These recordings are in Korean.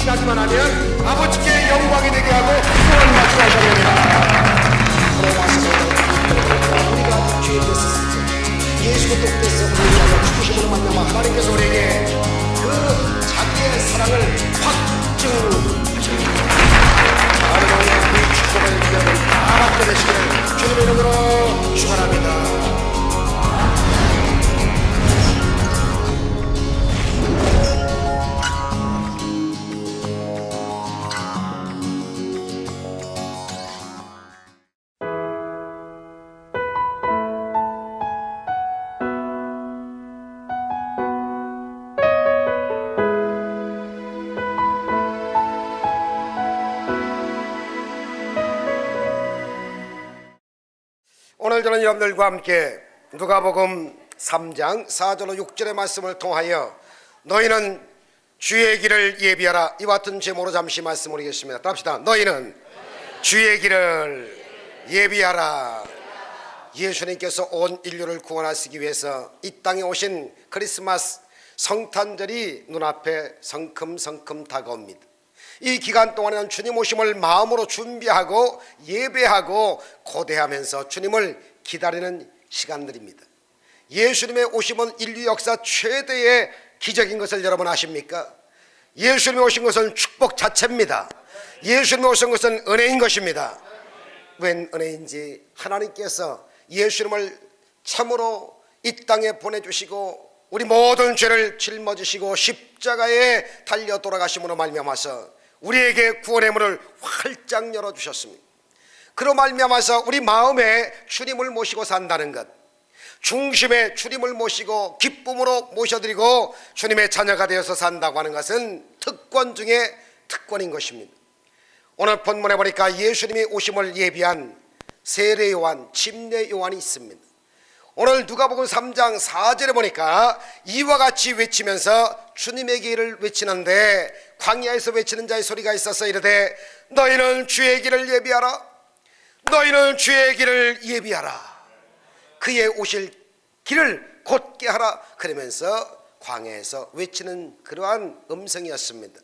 확신하기만 하면 아버지께 영광이 되게 하고 구원 받게 하시느니라. 우리가 죄에 됐을 때 예수 그리스도께서 우리에게 죽으심으로 말미암아 하나님께서 우리에게 그 자기의 사랑을 확증하십니다. 하나님의 그 축복을 여러분 다 받게 되시기를 주님의 이름으로 축원합니다. 오늘 저는 여러분들과 함께 누가복음 3장 4절로 6절의 말씀을 통하여 너희는 주의 길을 예비하라, 이와 같은 제목으로 잠시 말씀 올리겠습니다. 따라합시다. 너희는 주의 길을 예비하라. 예수님께서 온 인류를 구원하시기 위해서 이 땅에 오신 크리스마스 성탄절이 눈앞에 성큼성큼 다가옵니다. 이 기간 동안에는 주님 오심을 마음으로 준비하고 예배하고 고대하면서 주님을 기다리는 시간들입니다. 예수님의 오심은 인류 역사 최대의 기적인 것을 여러분 아십니까? 예수님이 오신 것은 축복 자체입니다. 예수님이 오신 것은 은혜인 것입니다. 웬 은혜인지 하나님께서 예수님을 참으로 이 땅에 보내주시고 우리 모든 죄를 짊어지시고 십자가에 달려 돌아가심으로 말미암아서 우리에게 구원의 문을 활짝 열어주셨습니다. 그로 말미암아서 우리 마음에 주님을 모시고 산다는 것, 중심에 주님을 모시고 기쁨으로 모셔드리고 주님의 자녀가 되어서 산다고 하는 것은 특권 중에 특권인 것입니다. 오늘 본문에 보니까 예수님이 오심을 예비한 세례 요한, 침례 요한이 있습니다. 오늘 누가복음 3장 4절에 보니까 이와 같이 외치면서 주님의 길을 외치는데 광야에서 외치는 자의 소리가 있어서 이르되 너희는 주의 길을 예비하라, 너희는 주의 길을 예비하라, 그의 오실 길을 곧게 하라, 그러면서 광야에서 외치는 그러한 음성이었습니다.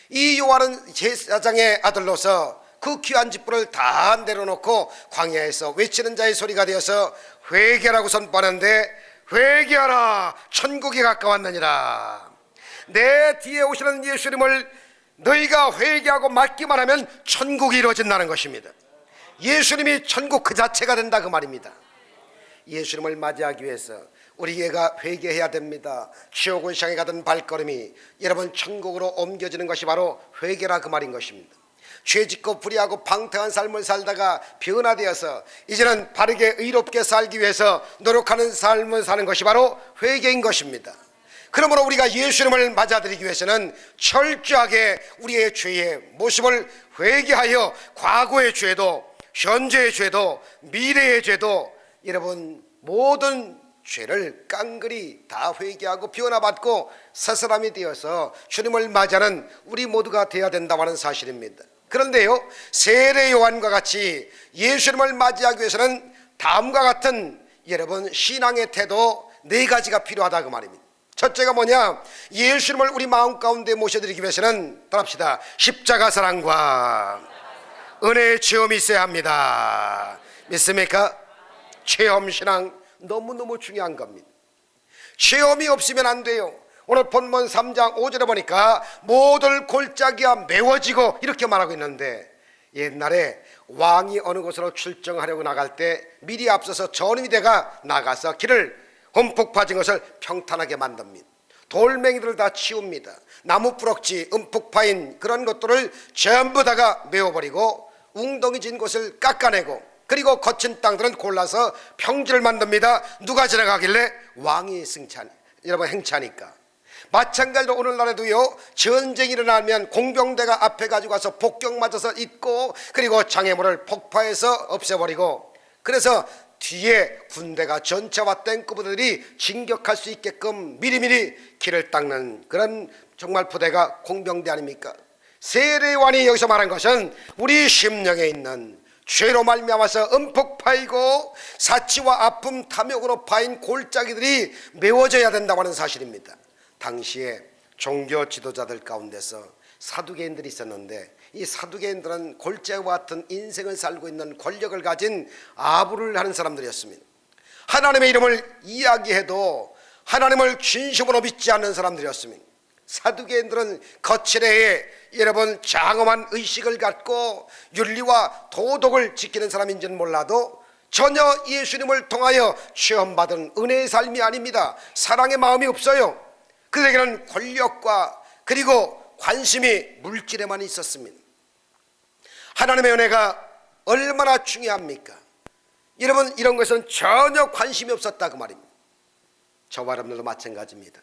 이 요한은 제사장의 아들로서 그 귀한 직분을 다 내려놓고 광야에서 외치는 자의 소리가 되어서 회개라고 선포하는데, 회개하라, 천국이 가까웠느니라. 내 뒤에 오시는 예수님을 너희가 회개하고 맡기만 하면 천국이 이루어진다는 것입니다. 예수님이 천국 그 자체가 된다 그 말입니다. 예수님을 맞이하기 위해서 우리가 회개해야 됩니다. 지옥을 향해 가던 발걸음이 여러분 천국으로 옮겨지는 것이 바로 회개라 그 말인 것입니다. 죄짓고 불의하고 방탕한 삶을 살다가 변화되어서 이제는 바르게 의롭게 살기 위해서 노력하는 삶을 사는 것이 바로 회개인 것입니다. 그러므로 우리가 예수님을 맞아들이기 위해서는 철저하게 우리의 죄의 모습을 회개하여 과거의 죄도 현재의 죄도 미래의 죄도 여러분 모든 죄를 깡그리 다 회개하고 변화받고 새 사람이 되어서 주님을 맞이하는 우리 모두가 되어야 된다고 하는 사실입니다. 그런데요, 세례 요한과 같이 예수님을 맞이하기 위해서는 다음과 같은 여러분 신앙의 태도 4가지가 필요하다 그 말입니다. 첫째가 뭐냐? 예수님을 우리 마음 가운데 모셔드리기 위해서는 따라합시다. 십자가 사랑과 은혜의 체험이 있어야 합니다. 믿습니까? 체험 신앙 너무너무 중요한 겁니다. 체험이 없으면 안 돼요. 오늘 본문 3장 5절에 보니까 모든 골짜기가 메워지고 이렇게 말하고 있는데, 옛날에 왕이 어느 곳으로 출정하려고 나갈 때 미리 앞서서 전위대가 나가서 길을 흠뻑 빠진 것을 평탄하게 만듭니다. 돌멩이들을 다 치웁니다. 나무 뿌럭지 움푹 파인 그런 것들을 전부 다가 메워버리고 웅덩이 진 곳을 깎아내고, 그리고 거친 땅들은 골라서 평지를 만듭니다. 누가 지나가길래? 왕이 여러분 행차니까. 마찬가지로 오늘날에도요, 전쟁이 일어나면 공병대가 앞에 가지고 와서 폭격 맞아서 있고, 그리고 장애물을 폭파해서 없애버리고, 그래서 뒤에 군대가 전차와 탱크부대들이 진격할 수 있게끔 미리미리 길을 닦는 그런 정말 부대가 공병대 아닙니까? 세례요한이 여기서 말한 것은 우리 심령에 있는 죄로 말미암아서 움푹 파이고 사치와 아픔 탐욕으로 파인 골짜기들이 메워져야 된다고 하는 사실입니다. 당시에 종교 지도자들 가운데서 사두개인들이 있었는데, 이 사두개인들은 골짜기와 같은 인생을 살고 있는 권력을 가진 아부를 하는 사람들이었습니다. 하나님의 이름을 이야기해도 하나님을 진심으로 믿지 않는 사람들이었습니다. 사두개인들은 거칠에 여러분 장엄한 의식을 갖고 윤리와 도덕을 지키는 사람인지는 몰라도 전혀 예수님을 통하여 체험받은 은혜의 삶이 아닙니다. 사랑의 마음이 없어요. 그들에게는 권력과 그리고 관심이 물질에만 있었습니다. 하나님의 은혜가 얼마나 중요합니까? 여러분, 이런 것은 전혀 관심이 없었다 그 말입니다. 저와 여러분들도 마찬가지입니다.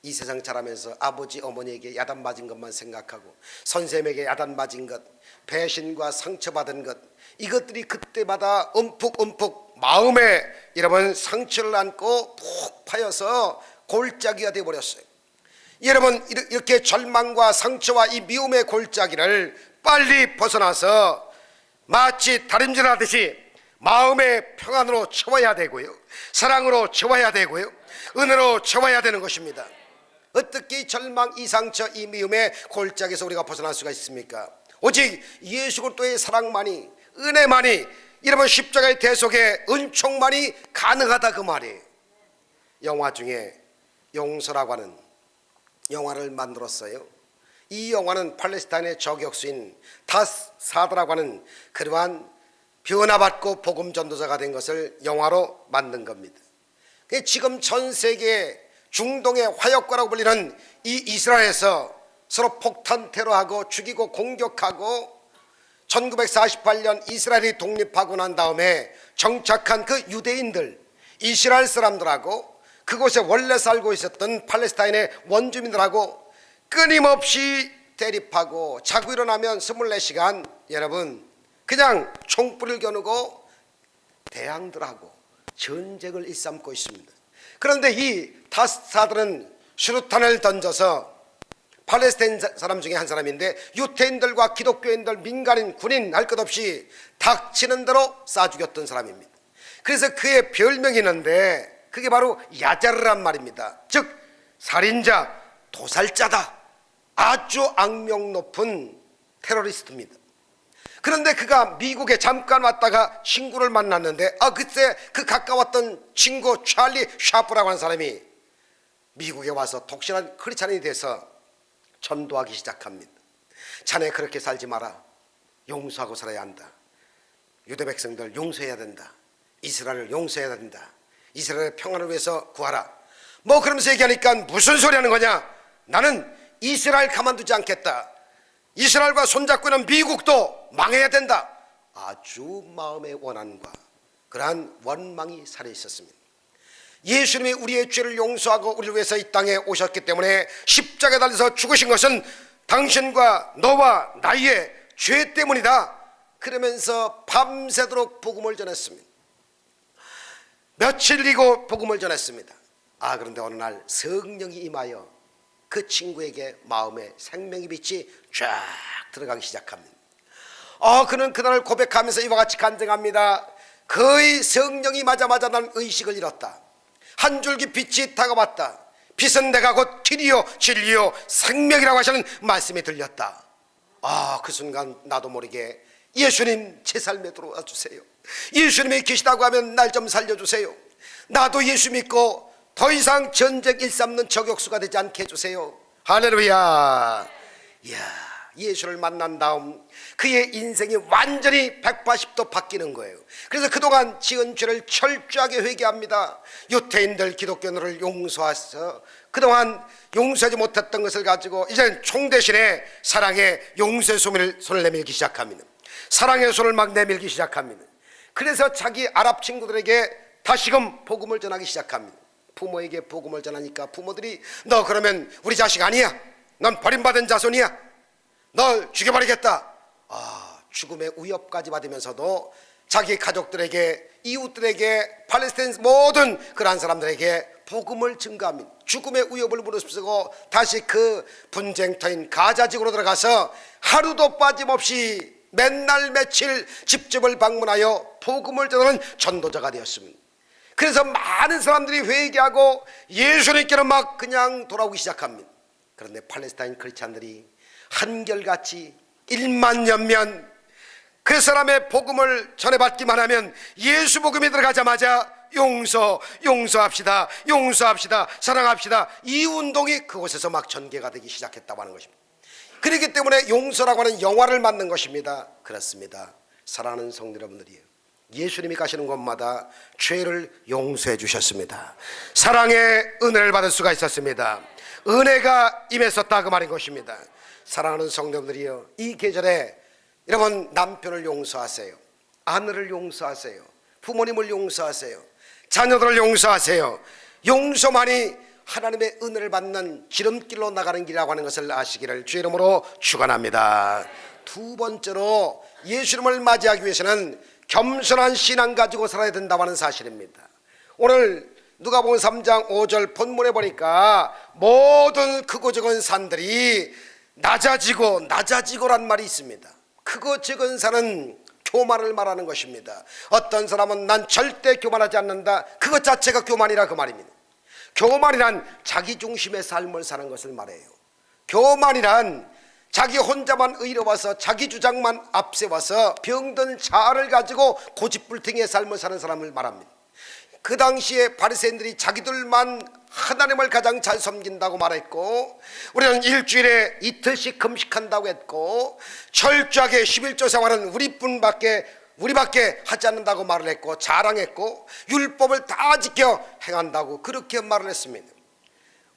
이 세상 자라면서 아버지 어머니에게 야단맞은 것만 생각하고 선생님에게 야단맞은 것, 배신과 상처받은 것, 이것들이 그때마다 움푹 마음에 여러분 상처를 안고 푹 파여서 골짜기가 되어버렸어요. 여러분, 이렇게 절망과 상처와 이 미움의 골짜기를 빨리 벗어나서 마치 다림질하듯이 마음의 평안으로 채워야 되고요, 사랑으로 채워야 되고요, 은혜로 채워야 되는 것입니다. 어떻게 이 절망, 이 상처, 이 미움의 골짜기에서 우리가 벗어날 수가 있습니까? 오직 예수 그리스도의 사랑만이, 은혜만이, 여러분 십자가의 대속의 은총만이 가능하다 그 말이에요. 영화 중에 용서라고 하는 영화를 만들었어요. 이 영화는 팔레스타인의 저격수인 다사드라고 하는 그러한 변화받고 복음 전도자가 된 것을 영화로 만든 겁니다. 지금 전 세계 중동의 화역과라고 불리는 이 이스라엘에서 서로 폭탄 테러하고 죽이고 공격하고 1948년 이스라엘이 독립하고 난 다음에 정착한 그 유대인들, 이스라엘 사람들하고 그곳에 원래 살고 있었던 팔레스타인의 원주민들하고 끊임없이 대립하고 자고 일어나면 24시간 여러분 그냥 총불을 겨누고 대항들하고 전쟁을 일삼고 있습니다. 그런데 이 다사들은 수류탄을 던져서 팔레스타인 사람 중에 한 사람인데 유태인들과 기독교인들, 민간인, 군인 할 것 없이 닥치는 대로 쏴 죽였던 사람입니다. 그래서 그의 별명이 있는데 그게 바로 야자르란 말입니다. 즉 살인자, 도살자다. 아주 악명 높은 테러리스트입니다. 그런데 그가 미국에 잠깐 왔다가 친구를 만났는데 그때 그 가까웠던 친구 찰리 샤프라고 하는 사람이 미국에 와서 독실한 크리스찬이 돼서 전도하기 시작합니다. 자네 그렇게 살지 마라. 용서하고 살아야 한다. 유대 백성들 용서해야 된다. 이스라엘을 용서해야 된다. 이스라엘의 평안을 위해서 구하라. 뭐 그러면서 얘기하니까 무슨 소리 하는 거냐. 나는 이스라엘 가만두지 않겠다. 이스라엘과 손잡고 있는 미국도 망해야 된다. 아주 마음의 원한과 그러한 원망이 살아 있었습니다. 예수님이 우리의 죄를 용서하고 우리를 위해서 이 땅에 오셨기 때문에 십자가에 달려서 죽으신 것은 당신과 너와 나의 죄 때문이다. 그러면서 밤새도록 복음을 전했습니다. 며칠이고 복음을 전했습니다. 그런데 어느 날 성령이 임하여 그 친구에게 마음에 생명의 빛이 쫙 들어가기 시작합니다. 그는 그날을 고백하면서 이와 같이 간증합니다. 거의 성령이 맞아마자 난 의식을 잃었다. 한 줄기 빛이 다가왔다. 빛은 내가 곧 길이요 진리요 생명이라고 하시는 말씀이 들렸다. 그 순간 나도 모르게 예수님 제 삶에 들어와 주세요. 예수님이 계시다고 하면 날 좀 살려주세요. 나도 예수 믿고 더 이상 전쟁 일삼는 저격수가 되지 않게 해주세요. 할렐루야. 예수를 만난 다음 그의 인생이 완전히 180도 바뀌는 거예요. 그래서 그동안 지은 죄를 철저하게 회개합니다. 유태인들, 기독교인들을 용서해서 그동안 용서하지 못했던 것을 가지고 이제는 총 대신에 사랑의 용서의 손을 내밀기 시작합니다. 사랑의 손을 막 내밀기 시작합니다. 그래서 자기 아랍 친구들에게 다시금 복음을 전하기 시작합니다. 부모에게 복음을 전하니까 부모들이 너 그러면 우리 자식 아니야. 넌 버림받은 자손이야. 널 죽여버리겠다. 죽음의 위협까지 받으면서도 자기 가족들에게, 이웃들에게, 팔레스타인 모든 그러한 사람들에게 복음을 증가합니다. 죽음의 위협을 무릅쓰고 다시 그 분쟁터인 가자지구로 들어가서 하루도 빠짐없이 맨날 며칠 집집을 방문하여 복음을 전하는 전도자가 되었습니다. 그래서 많은 사람들이 회개하고 예수님께로 막 그냥 돌아오기 시작합니다. 그런데 팔레스타인 크리스찬들이 한결같이 1만년면 그 사람의 복음을 전해받기만 하면 예수 복음이 들어가자마자 용서합시다, 용서합시다, 사랑합시다, 이 운동이 그곳에서 막 전개가 되기 시작했다고 하는 것입니다. 그렇기 때문에 용서라고 하는 영화를 만든 것입니다. 그렇습니다. 사랑하는 성도 여러분들이요, 예수님이 가시는 곳마다 죄를 용서해 주셨습니다. 사랑의 은혜를 받을 수가 있었습니다. 은혜가 임했었다 그 말인 것입니다. 사랑하는 성도들이요, 이 계절에 여러분 남편을 용서하세요, 아내를 용서하세요, 부모님을 용서하세요, 자녀들을 용서하세요. 용서만이 하나님의 은혜를 받는 지름길로 나가는 길이라고 하는 것을 아시기를 주의 이름으로 축원합니다. 두 번째로 예수님을 맞이하기 위해서는 겸손한 신앙 가지고 살아야 된다고 하는 사실입니다. 오늘 누가복음 3장 5절 본문에 보니까 모든 크고 적은 산들이 낮아지고란 말이 있습니다. 크고 적은 산은 교만을 말하는 것입니다. 어떤 사람은 난 절대 교만하지 않는다, 그것 자체가 교만이라 그 말입니다. 교만이란 자기 중심의 삶을 사는 것을 말해요. 교만이란 자기 혼자만 의로워서 자기 주장만 앞세워서 병든 자아를 가지고 고집불통의 삶을 사는 사람을 말합니다. 그 당시에 바리새인들이 자기들만 하나님을 가장 잘 섬긴다고 말했고, 우리는 일주일에 이틀씩 금식한다고 했고, 철저하게 11조 생활은 우리밖에 하지 않는다고 말을 했고, 자랑했고, 율법을 다 지켜 행한다고 그렇게 말을 했습니다.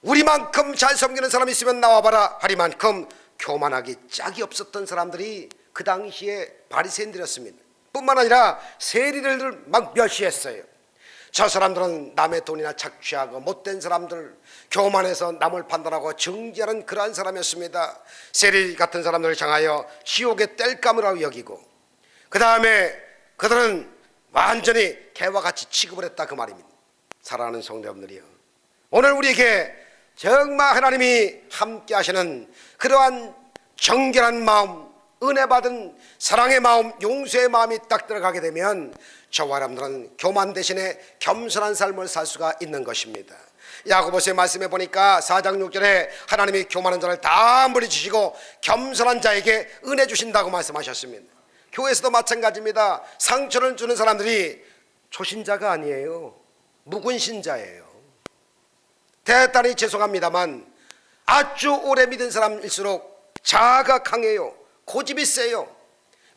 우리만큼 잘 섬기는 사람이 있으면 나와봐라 하리만큼 교만하기 짝이 없었던 사람들이 그 당시에 바리새인들이었습니다. 뿐만 아니라 세리들을 막 멸시했어요. 저 사람들은 남의 돈이나 착취하고 못된 사람들, 교만해서 남을 판단하고 정죄하는 그러한 사람이었습니다. 세리 같은 사람들을 향하여 지옥의 땔감이라고 여기고, 그 다음에 그들은 완전히 개와 같이 취급을 했다 그 말입니다. 사랑하는 성도 여러분들이요, 오늘 우리에게 정말 하나님이 함께 하시는 그러한 정결한 마음, 은혜 받은 사랑의 마음, 용서의 마음이 딱 들어가게 되면 저와 여러분들은 교만 대신에 겸손한 삶을 살 수가 있는 것입니다. 야고보서의 말씀에 보니까 4장 6절에 하나님이 교만한 자를 다 물리치시고 겸손한 자에게 은혜 주신다고 말씀하셨습니다. 교회에서도 마찬가지입니다. 상처를 주는 사람들이 초신자가 아니에요, 묵은 신자예요. 대단히 죄송합니다만 아주 오래 믿은 사람일수록 자아가 강해요, 고집이 세요.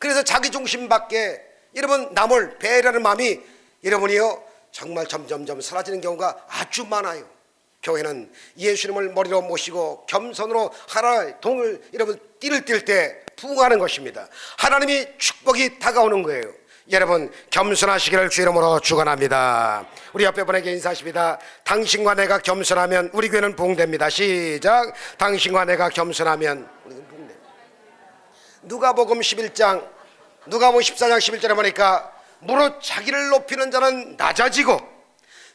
그래서 자기 중심밖에 여러분 남을 배려하는 마음이 여러분이요 정말 점점점 사라지는 경우가 아주 많아요. 교회는 예수님을 머리로 모시고 겸손으로 하나의 동을 여러분 띠를 띌 때 부응하는 것입니다. 하나님이 축복이 다가오는 거예요. 여러분 겸손하시기를 주 이름으로 축원합니다. 우리 옆에 분에게 인사하십니다. 당신과 내가 겸손하면 우리 교회는 부흥됩니다. 시작. 당신과 내가 겸손하면 우리는 부흥됩니다. 누가복음 14장 11절에 보니까 무릇 자기를 높이는 자는 낮아지고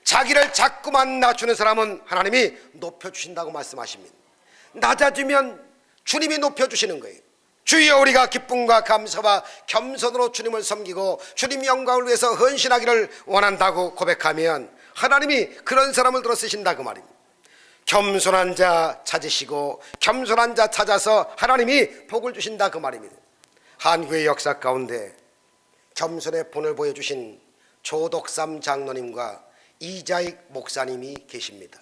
자기를 자꾸만 낮추는 사람은 하나님이 높여주신다고 말씀하십니다. 낮아지면 주님이 높여주시는 거예요. 주여, 우리가 기쁨과 감사와 겸손으로 주님을 섬기고 주님 영광을 위해서 헌신하기를 원한다고 고백하면 하나님이 그런 사람을 들어 쓰신다 그 말입니다. 겸손한 자 찾으시고 겸손한 자 찾아서 하나님이 복을 주신다 그 말입니다. 한국의 역사 가운데 겸손의 본을 보여주신 조덕삼 장로님과 이자익 목사님이 계십니다.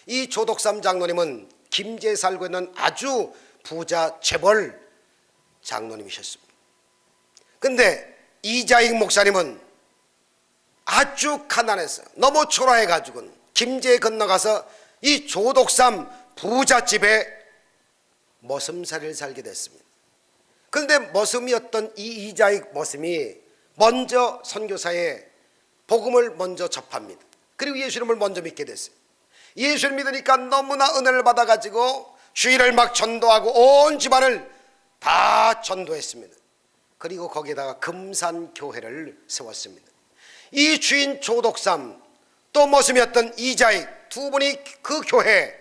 이 조덕삼 장로님은 김제에 살고 있는 아주 부자 재벌 장로님이셨습니다. 근데 이자익 목사님은 아주 가난해서 너무 초라해가지고 김제에 건너가서 이 조덕삼 부잣집에 머슴살이를 살게 됐습니다. 그런데 머슴이었던 이 이자익 머슴이 먼저 선교사에 복음을 먼저 접합니다. 그리고 예수님을 먼저 믿게 됐어요. 예수를 믿으니까 너무나 은혜를 받아가지고 주일을 막 전도하고 온 집안을 다 전도했습니다. 그리고 거기에다가 금산교회를 세웠습니다. 이 주인 조덕삼 또 머슴이었던 이자익 두 분이 그 교회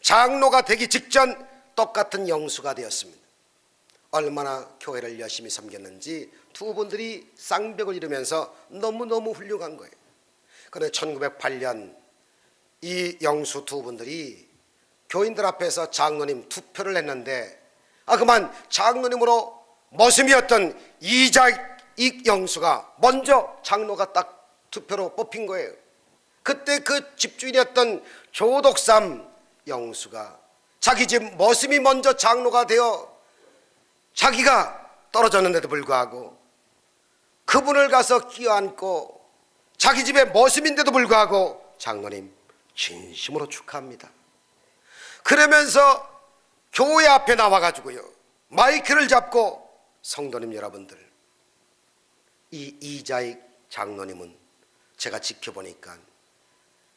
장로가 되기 직전 똑같은 영수가 되었습니다. 얼마나 교회를 열심히 섬겼는지 두 분들이 쌍벽을 이루면서 너무너무 훌륭한 거예요. 그런데 1908년 이 영수 두 분들이 교인들 앞에서 장로님 투표를 했는데 그만 장로님으로 머슴이었던 이자익 영수가 먼저 장로가 딱 투표로 뽑힌 거예요. 그때 그 집주인이었던 조덕삼 영수가 자기 집 머슴이 먼저 장로가 되어 자기가 떨어졌는데도 불구하고 그분을 가서 끼어안고 자기 집의 머슴인데도 불구하고 장로님 진심으로 축하합니다. 그러면서 교회 앞에 나와가지고요 마이크를 잡고 성도님 여러분들, 이 이자익 장로님은 제가 지켜보니까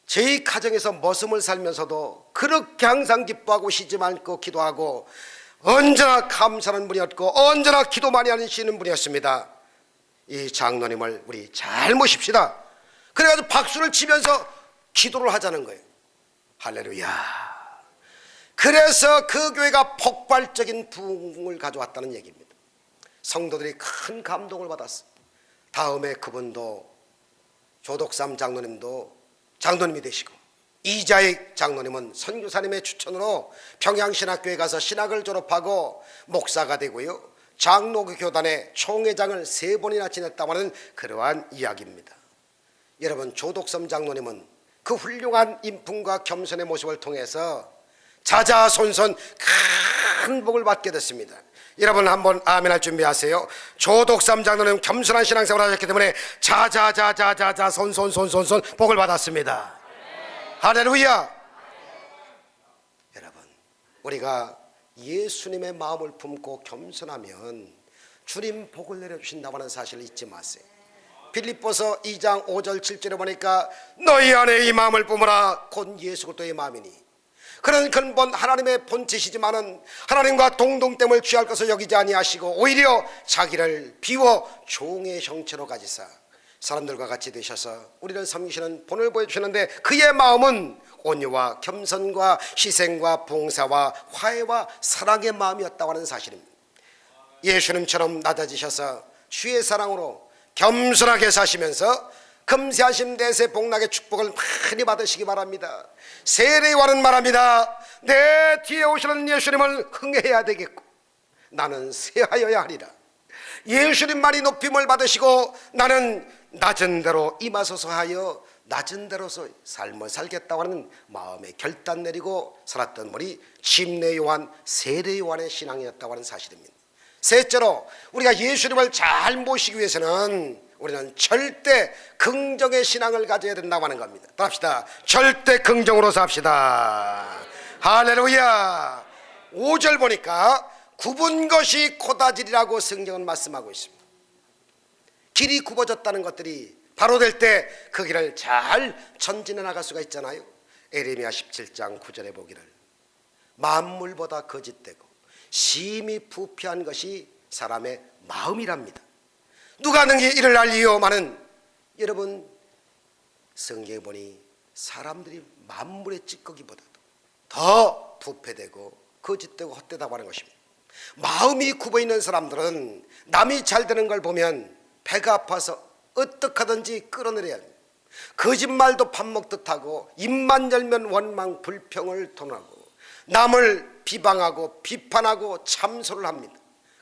제 가정에서 머슴을 살면서도 그렇게 항상 기뻐하고 쉬지 않고 기도하고 언제나 감사하는 분이었고 언제나 기도 많이 하시는 분이었습니다. 이 장로님을 우리 잘 모십시다. 그래가지고 박수를 치면서 기도를 하자는 거예요. 할렐루야. 그래서 그 교회가 폭발적인 부흥을 가져왔다는 얘기입니다. 성도들이 큰 감동을 받았어요. 다음에 그분도 조덕삼 장로님도 장로님이 되시고 이자익 장로님은 선교사님의 추천으로 평양신학교에 가서 신학을 졸업하고 목사가 되고요 장로교 교단의 총회장을 3번이나 지냈다고 하는 그러한 이야기입니다. 여러분, 조덕삼 장로님은 그 훌륭한 인품과 겸손의 모습을 통해서 자자손손 큰 복을 받게 됐습니다. 여러분 한번 아멘할 준비하세요. 조덕삼 장로님 겸손한 신앙생활을 하셨기 때문에 자자자자자자 손손손손손 복을 받았습니다. 할렐루야. 여러분, 우리가 예수님의 마음을 품고 겸손하면 주님 복을 내려주신다고 하는 사실을 잊지 마세요. 빌립보서 2장 5절 7절에 보니까 너희 안에 이 마음을 품으라 곧 예수 그리스도의 마음이니, 그런 근본 하나님의 본체시지만은 하나님과 동등됨을 취할 것을 여기지 아니하시고 오히려 자기를 비워 종의 형체로 가지사 사람들과 같이 되셔서 우리를 섬기시는 본을 보여주시는데, 그의 마음은 온유와 겸손과 희생과 봉사와 화해와 사랑의 마음이었다고 하는 사실입니다. 예수님처럼 낮아지셔서 주의 사랑으로 겸손하게 사시면서 금세하심 대세 복락의 축복을 많이 받으시기 바랍니다. 세례요한은 말합니다. 내 뒤에 오시는 예수님을 흥해야 되겠고 나는 쇠하여야 하리라. 예수님만이 높임을 받으시고 나는 낮은 대로 임하소서 하여 낮은 대로서 삶을 살겠다고 하는 마음의 결단 내리고 살았던 분이 침례 요한, 세례 요한의 신앙이었다고 하는 사실입니다. 셋째로, 우리가 예수님을 잘 모시기 위해서는 우리는 절대 긍정의 신앙을 가져야 된다고 하는 겁니다. 합시다. 절대 긍정으로 삽시다. 할렐루야. 5절 보니까 굽은 것이 코다질이라고 성경은 말씀하고 있습니다. 길이 굽어졌다는 것들이 바로 될 때 그 길을 잘 전진해 나갈 수가 있잖아요. 에레미야 17장 9절에 보기를 만물보다 거짓되고 심히 부패한 것이 사람의 마음이랍니다. 누가 능히 이를 알리요마는, 여러분 성경에 보니 사람들이 만물의 찌꺼기보다도 더 부패되고 거짓되고 헛되다고 하는 것입니다. 마음이 굽어있는 사람들은 남이 잘 되는 걸 보면 배가 아파서 어떻게 하든지 끌어내려야 합니다. 거짓말도 밥 먹듯 하고 입만 열면 원망 불평을 토하고 남을 비방하고 비판하고 참소를 합니다.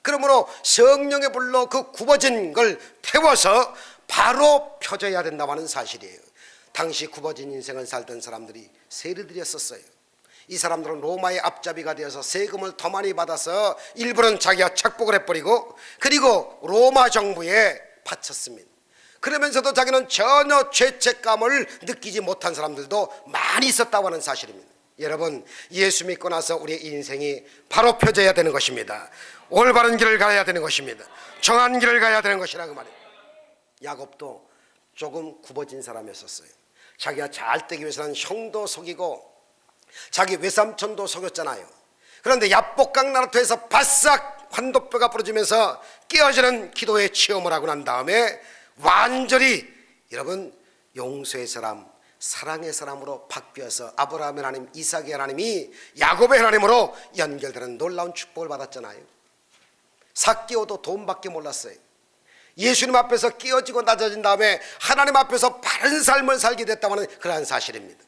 그러므로 성령의 불로 그 굽어진 걸 태워서 바로 펴져야 된다고 하는 사실이에요. 당시 굽어진 인생을 살던 사람들이 세리들이었었어요. 이 사람들은 로마의 앞잡이가 되어서 세금을 더 많이 받아서 일부는 자기가 착복을 해버리고 그리고 로마 정부에 바쳤습니다. 그러면서도 자기는 전혀 죄책감을 느끼지 못한 사람들도 많이 있었다고 하는 사실입니다. 여러분, 예수 믿고 나서 우리의 인생이 바로 펴져야 되는 것입니다. 올바른 길을 가야 되는 것입니다. 정한 길을 가야 되는 것이라고 말이에요. 야곱도 조금 굽어진 사람이었어요. 자기가 잘 되기 위해서는 형도 속이고 자기 외삼촌도 속였잖아요. 그런데 야복강 나루터에서 바싹 환도뼈가 부러지면서 깨어지는 기도의 체험을 하고 난 다음에 완전히 여러분 용서의 사람, 사랑의 사람으로 바뀌어서 아브라함의 하나님, 이삭의 하나님이 야곱의 하나님으로 연결되는 놀라운 축복을 받았잖아요. 삭개오도 돈밖에 몰랐어요. 예수님 앞에서 깨어지고 낮아진 다음에 하나님 앞에서 바른 삶을 살게 됐다고 하는 그러한 사실입니다.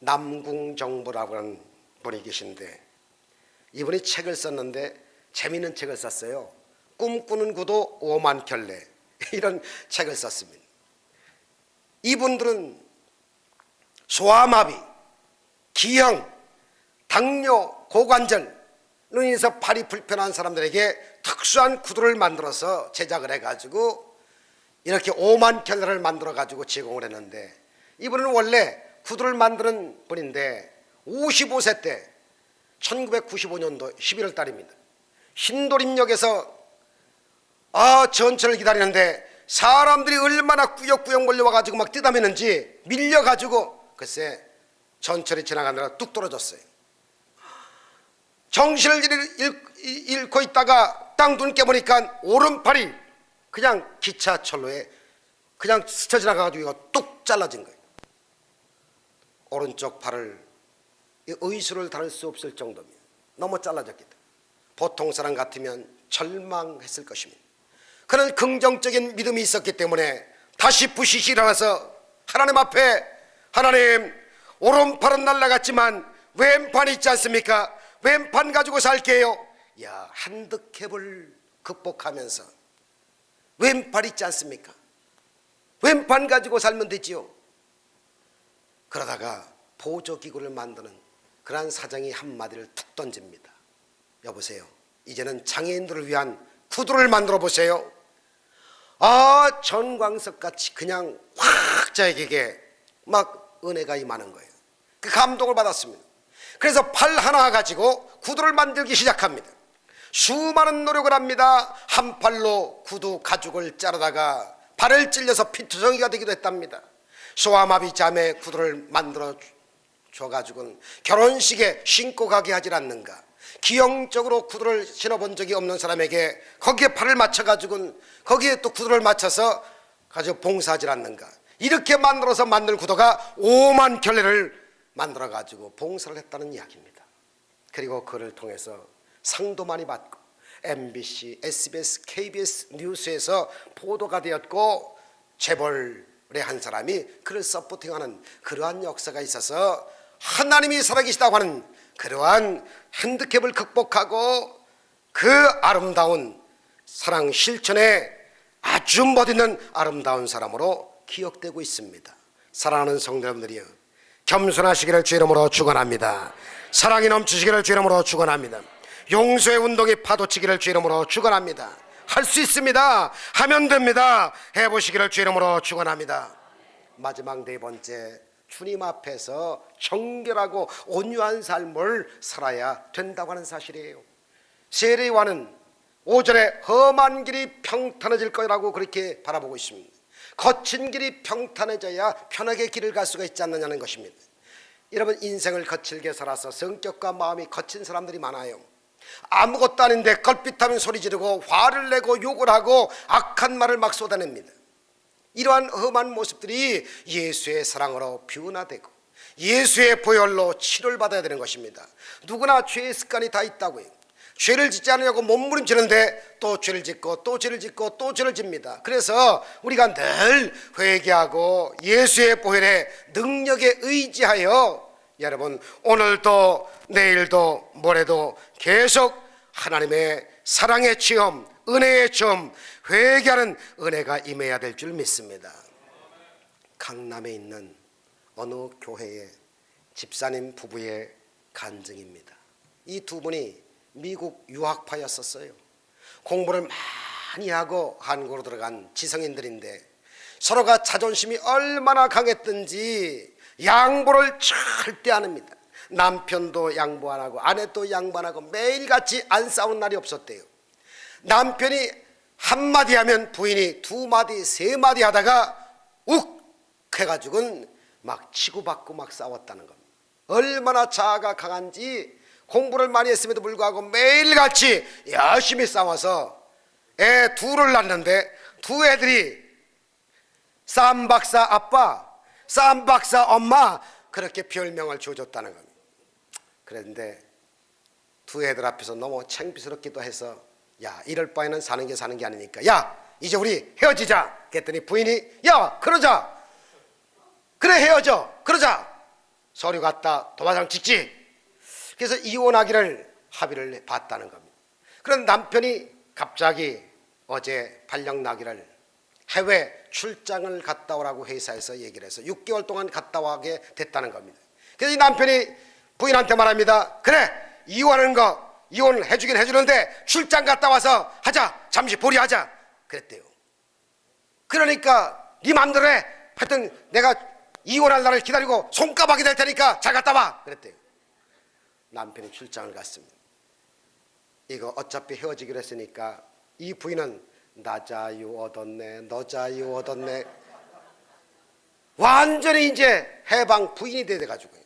남궁정보라고 하는 분이 계신데 이분이 책을 썼는데 재미있는 책을 썼어요. 꿈꾸는 구도 오만 켤레 이런 책을 썼습니다. 이분들은 소아마비, 기형, 당뇨, 고관절로 인해서 팔이 불편한 사람들에게 특수한 구두를 만들어서 제작을 해가지고 이렇게 오만 켤레를 만들어가지고 제공을 했는데, 이분은 원래 구두를 만드는 분인데 55세 때 1995년도 11월 달입니다. 신도림역에서 전철을 기다리는데 사람들이 얼마나 꾸역꾸역 몰려와가지고 막 뛰다매는지 밀려가지고 글쎄 전철이 지나가느라 뚝 떨어졌어요. 정신을 잃고 있다가 딱 눈 깨보니까 오른팔이 그냥 기차철로에 그냥 스쳐 지나가가지고 이거 뚝 잘라진 거예요. 오른쪽 팔을 의수를 다룰 수 없을 정도면 너무 잘라졌기 때문에 보통 사람 같으면 절망했을 것입니다. 그런 긍정적인 믿음이 있었기 때문에 다시 부시시 일어나서 하나님 앞에, 하나님, 오른팔은 날라갔지만 왼팔이 있지 않습니까? 왼팔 가지고 살게요. 핸디캡을 극복하면서 왼팔 있지 않습니까? 왼팔 가지고 살면 되지요. 그러다가 보조기구를 만드는 그러한 사장이 한마디를 툭 던집니다. 여보세요, 이제는 장애인들을 위한 구두를 만들어 보세요. 전광석같이 그냥 확 저에게 막 은혜가 임하는 거예요. 그 감동을 받았습니다. 그래서 팔 하나 가지고 구두를 만들기 시작합니다. 수많은 노력을 합니다. 한 팔로 구두 가죽을 자르다가 발을 찔려서 피투성이가 되기도 했답니다. 소아마비 자매 구두를 만들어 줘가지고는 결혼식에 신고 가게 하질 않는가, 기형적으로 구두를 신어본 적이 없는 사람에게 거기에 팔을 맞춰가지고는 거기에 또 구두를 맞춰서 가지고 봉사하질 않는가, 이렇게 만들어서 만든 구두가 5만 켤레를 만들어가지고 봉사를 했다는 이야기입니다. 그리고 그를 통해서 상도 많이 받고 MBC, SBS, KBS 뉴스에서 보도가 되었고 재벌의 한 사람이 그를 서포팅하는 그러한 역사가 있어서 하나님이 살아계시다고 하는 그러한 핸디캡을 극복하고 그 아름다운 사랑 실천에 아주 멋있는 아름다운 사람으로 기억되고 있습니다. 사랑하는 성도 여러분들이여, 겸손하시기를 주 이름으로 축원합니다. 사랑이 넘치시기를 주 이름으로 축원합니다. 용서의 운동이 파도치기를 주 이름으로 축원합니다. 할 수 있습니다. 하면 됩니다. 해보시기를 주 이름으로 축원합니다. 마지막 네 번째, 주님 앞에서 정결하고 온유한 삶을 살아야 된다고 하는 사실이에요. 세례요한은 5절에 험한 길이 평탄해질 거라고 그렇게 바라보고 있습니다. 거친 길이 평탄해져야 편하게 길을 갈 수가 있지 않느냐는 것입니다. 여러분, 인생을 거칠게 살아서 성격과 마음이 거친 사람들이 많아요. 아무것도 아닌데 걸핏하면 소리 지르고 화를 내고 욕을 하고 악한 말을 막 쏟아냅니다. 이러한 험한 모습들이 예수의 사랑으로 변화되고 예수의 보혈로 치료를 받아야 되는 것입니다. 누구나 죄의 습관이 다 있다고요. 죄를 짓지 않으려고 몸부림치는데 또 죄를 짓고 또 죄를 짓고 또 죄를 집니다. 그래서 우리가 늘 회개하고 예수의 보혈의 능력에 의지하여 여러분, 오늘도 내일도 모레도 계속 하나님의 사랑의 체험, 은혜의 체험, 회개하는 은혜가 임해야 될 줄 믿습니다. 강남에 있는 어느 교회의 집사님 부부의 간증입니다. 이 두 분이 미국 유학파였었어요. 공부를 많이 하고 한국으로 들어간 지성인들인데 서로가 자존심이 얼마나 강했던지 양보를 절대 안 합니다. 남편도 양보 안 하고 아내도 양보 안 하고 매일같이 안 싸운 날이 없었대요. 남편이 한마디 하면 부인이 두마디 세마디 하다가 욱 해가지고는 막 치고받고 막 싸웠다는 겁니다. 얼마나 자아가 강한지 공부를 많이 했음에도 불구하고 매일같이 열심히 싸워서 애 둘을 낳는데 두 애들이 쌈박사 아빠, 쌈박사 엄마 그렇게 별명을 지어줬다는 겁니다. 그런데 두 애들 앞에서 너무 창피스럽기도 해서 야, 이럴 바에는 사는 게 아니니까 야, 이제 우리 헤어지자 그랬더니 부인이 야, 그러자, 그래 헤어져, 그러자, 서류 갖다 도마장 찍지. 그래서 이혼하기를 합의를 봤다는 겁니다. 그런 남편이 갑자기 어제 발령나기를 해외 출장을 갔다 오라고 회사에서 얘기를 해서 6개월 동안 갔다 오게 됐다는 겁니다. 그래서 이 남편이 부인한테 말합니다. 그래, 이혼하는 거 이혼을 해주긴 해주는데 출장 갔다 와서 하자, 잠시 보리하자 그랬대요. 그러니까 네 맘대로 해. 하여튼 내가 이혼할 날을 기다리고 손가락이 될 테니까 잘 갔다 와 그랬대요. 남편이 출장을 갔습니다. 이거 어차피 헤어지기로 했으니까 이 부인은 나 자유 얻었네, 너 자유 얻었네, 완전히 이제 해방 부인이 돼가지고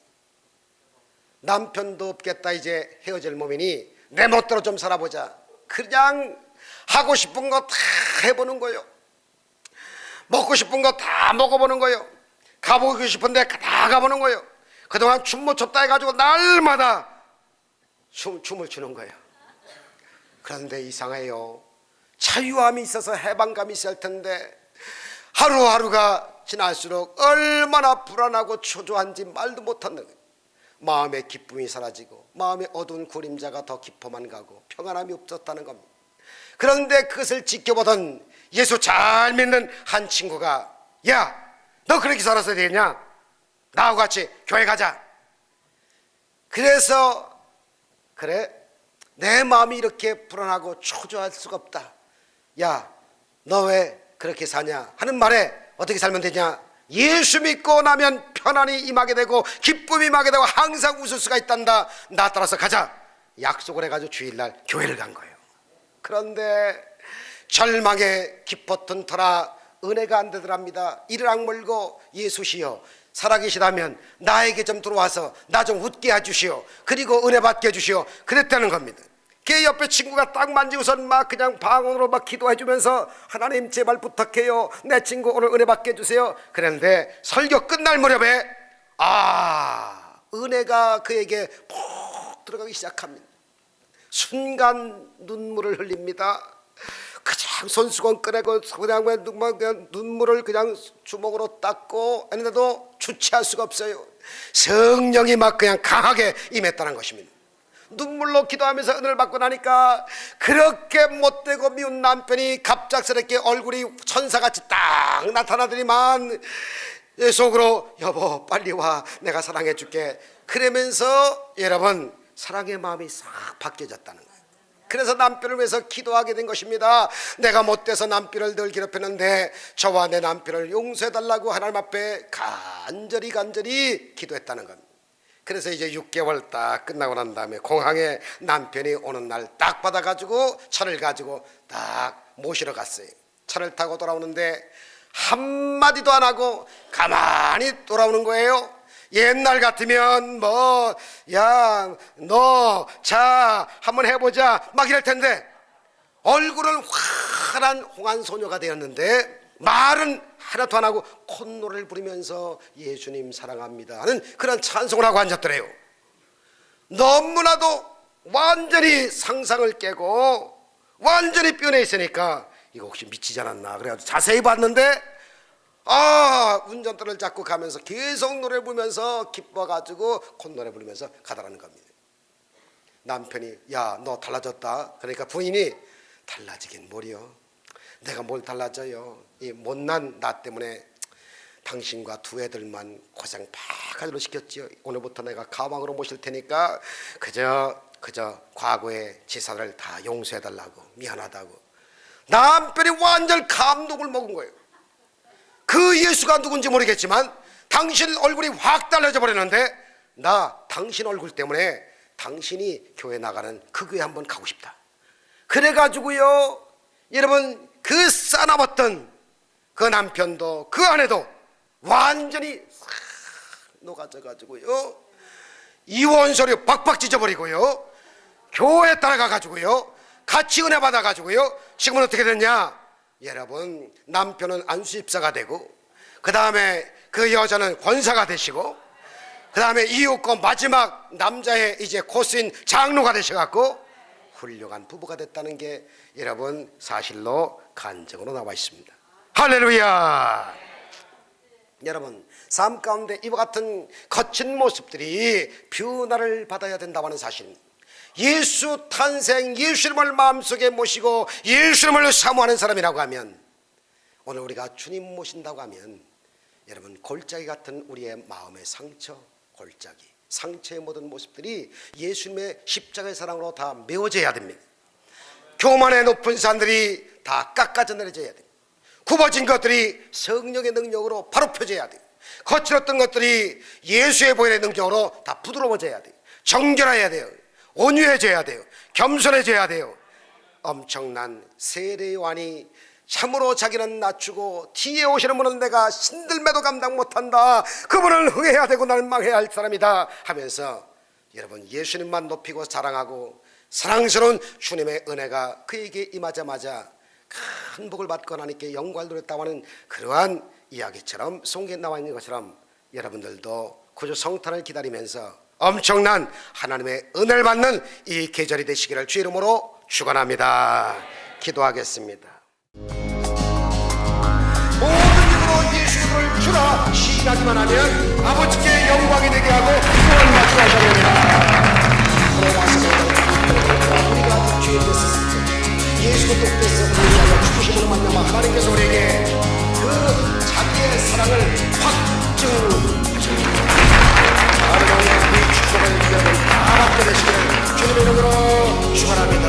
남편도 없겠다, 이제 헤어질 몸이니 내 멋대로 좀 살아보자. 그냥 하고 싶은 거 다 해보는 거예요. 먹고 싶은 거 다 먹어보는 거예요. 가보고 싶은데 다 가보는 거예요. 그동안 춤 못 췄다 해가지고 날마다 춤을 추는 거예요. 그런데 이상해요. 자유함이 있어서 해방감이 있을 텐데 하루하루가 지날수록 얼마나 불안하고 초조한지 말도 못하는 거예요. 마음의 기쁨이 사라지고 마음의 어두운 그림자가 더 깊어만 가고 평안함이 없었다는 겁니다. 그런데 그것을 지켜보던 예수 잘 믿는 한 친구가 야, 너 그렇게 살았어야 되겠냐? 나하고 같이 교회 가자. 그래서 그래, 내 마음이 이렇게 불안하고 초조할 수가 없다. 야, 너 왜 그렇게 사냐 하는 말에 어떻게 살면 되냐? 예수 믿고 나면 편안이 임하게 되고 기쁨이 임하게 되고 항상 웃을 수가 있단다. 나 따라서 가자. 약속을 해가지고 주일날 교회를 간 거예요. 그런데 절망에 깊었던 터라 은혜가 안 되더랍니다. 이를 악물고 예수시여 살아계시다면 나에게 좀 들어와서 나 좀 웃게 해주시오. 그리고 은혜 받게 해주시오. 그랬다는 겁니다. 걔 옆에 친구가 딱 만지고선 막 그냥 방언으로 막 기도해 주면서 하나님 제발 부탁해요. 내 친구 오늘 은혜 받게 해주세요. 그랬는데 설교 끝날 무렵에 은혜가 그에게 푹 들어가기 시작합니다. 순간 눈물을 흘립니다. 그냥 손수건 꺼내고 그냥 눈물을 그냥 주먹으로 닦고 했는데도 주체할 수가 없어요. 성령이 막 그냥 강하게 임했다는 것입니다. 눈물로 기도하면서 은혜를 받고 나니까 그렇게 못되고 미운 남편이 갑작스럽게 얼굴이 천사같이 딱 나타나더니만 속으로 여보 빨리 와, 내가 사랑해 줄게. 그러면서 여러분 사랑의 마음이 싹 바뀌어졌다는 거예요. 그래서 남편을 위해서 기도하게 된 것입니다. 내가 못돼서 남편을 늘 괴롭혔는데 저와 내 남편을 용서해달라고 하나님 앞에 간절히 기도했다는 겁니다. 그래서 이제 6개월 딱 끝나고 난 다음에 공항에 남편이 오는 날 딱 받아가지고 차를 가지고 딱 모시러 갔어요. 차를 타고 돌아오는데 한마디도 안 하고 가만히 돌아오는 거예요. 옛날 같으면 야 너 자 한번 해보자 막 이럴 텐데 얼굴은 환한 홍안소녀가 되었는데 말은 하나도 안 하고 콧노래를 부르면서 예수님 사랑합니다 하는 그런 찬송을 하고 앉았더래요. 너무나도 완전히 상상을 깨고 완전히 변해 있으니까 이거 혹시 미치지 않았나 그래가지고 자세히 봤는데 운전대를 잡고 가면서 계속 노래 부르면서 기뻐가지고 콧노래 부르면서 가더라는 겁니다. 남편이 야 너 달라졌다. 그러니까 부인이 달라지긴 뭐리요, 내가 뭘 달라져요. 이 못난 나 때문에 당신과 두 애들만 고생 바가지로 시켰지요. 오늘부터 내가 가방으로 모실 테니까 그저 과거의 지사를 다 용서해달라고 미안하다고. 남편이 완전 감동을 먹은 거예요. 그 예수가 누군지 모르겠지만 당신 얼굴이 확 달라져 버렸는데 나 당신 얼굴 때문에 당신이 교회 나가는 그 교회 한번 가고 싶다. 그래가지고요 여러분 그 싸나웠던 그 남편도 그 아내도 완전히 싹 녹아져가지고요 이혼 서류 박박 찢어버리고요 교회 따라가가지고요 같이 은혜 받아가지고요 지금은 어떻게 됐냐 여러분, 남편은 안수집사가 되고 그 다음에 그 여자는 권사가 되시고 그 다음에 이웃과 마지막 남자의 이제 코스인 장로가 되셔갖고 훌륭한 부부가 됐다는 게 여러분 사실로 간증으로 나와 있습니다. 할렐루야. 여러분 삶 가운데 이와 같은 거친 모습들이 변화를 받아야 된다고 하는 사실, 예수 탄생, 예수님을 마음속에 모시고 예수님을 사모하는 사람이라고 하면, 오늘 우리가 주님 모신다고 하면 여러분, 골짜기 같은 우리의 마음의 상처, 골짜기, 상처의 모든 모습들이 예수님의 십자가의 사랑으로 다 메워져야 됩니다. 교만의 높은 산들이 다 깎아져 내려져야 돼요. 굽어진 것들이 성령의 능력으로 바로 펴져야 돼요. 거칠었던 것들이 예수의 보혈의 능력으로 다 부드러워져야 돼요. 정결해야 돼요. 온유해져야 돼요. 겸손해져야 돼요. 엄청난 세례 요한이 참으로 자기는 낮추고 뒤에 오시는 분은 내가 신들매도 감당 못한다, 그분을 흥해야 되고 나는 망해야 할 사람이다 하면서 여러분, 예수님만 높이고 자랑하고 사랑스러운 주님의 은혜가 그에게 임하자마자 큰 복을 받고 하나님께 영광을 돌렸다고 하는 그러한 이야기처럼 성경에 나와 있는 것처럼 여러분들도 구주 성탄을 기다리면서 엄청난 하나님의 은혜를 받는 이 계절이 되시기를 주 이름으로 축원합니다. 기도하겠습니다. 모든 힘으로 예수를 주라 시인하기만 하면 아버지께 영광이 되게 하고 구원 받게 하시리라. 우리가 죄에 됐었을 때 예수의 뜻대로 우리가 죽으심으로 만나면 하나님께서 우리에게 그 자기의 사랑을 확증하십니다. 하나님의 이 축복을 여러분 다 받게 되시기를 주님의 이름으로 축원합니다.